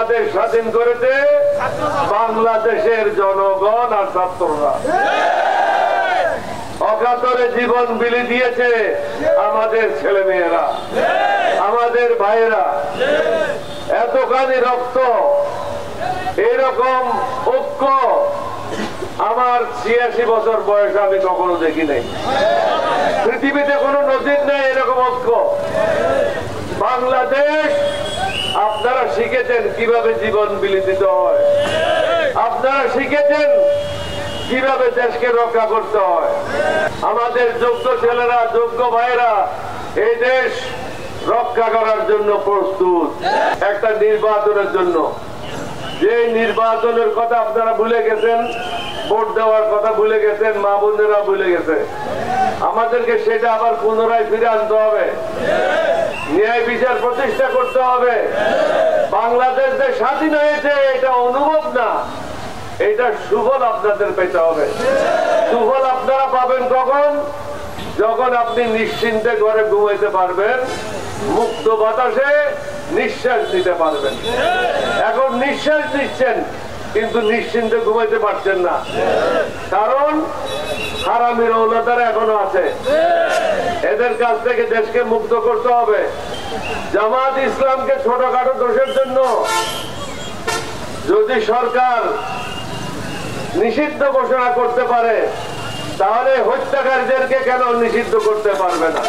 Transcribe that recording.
বাংলাদেশ স্বাধীন করেছে বাংলাদেশের জনগণ আর ছাত্ররা। অকাতরে জীবন বিলি দিয়েছে আমাদের ছেলে মেয়েরা, আমাদের ভাইয়েরা। এতখানি রক্ত, এরকম ঐক্য আমার ৮৬ বছর বয়সে আমি কখনো দেখি নাই। পৃথিবীতে কোনো নজির নেই এরকম ঐক্য। বাংলাদেশ, আপনারা শিখেছেন কিভাবে জীবন বিলি দিতে হয়, আপনারা শিখেছেন কিভাবে দেশকে রক্ষা করতে হয়। আমাদের যোগ্য ছেলেরা, যোগ্য ভাইয়েরা এই দেশ রক্ষা করার জন্য প্রস্তুত। একটা নির্বাচনের জন্য, যে নির্বাচনের কথা আপনারা ভুলে গেছেন, ভোট দেওয়ার কথা ভুলে গেছেন, মা বোনেরা ভুলে গেছে, আমাদেরকে সেটা আবার পুনরায় ফিরে আনতে হবে। ন্যায় বিচার প্রতিষ্ঠা করতে হবে। বাংলাদেশ যে স্বাধীন হয়েছে এটা অনুভব না, এটা সুফল আপনাদের পেতে হবে। সুফল আপনারা পাবেন কখন? যখন আপনি নিশ্চিন্তে ঘরে ঘুমাইতে পারবেন, মুক্ত বাতাসে নিঃশ্বাস নিতে পারবেন। এখন নিঃশ্বাস নিচ্ছেন কিন্তু নিশ্চিন্তে ঘুমাইতে পারছেন না, কারণ হারামির ঔলাদারা এখনো আছে। এদের কাছ থেকে দেশকে মুক্ত করতে হবে। জামাত ইসলামকে ছোটখাটো দোষের জন্য যদি সরকার নিষিদ্ধ ঘোষণা করতে পারে, তাহলে হত্যাকারীদেরকে কেন নিষিদ্ধ করতে পারবে না?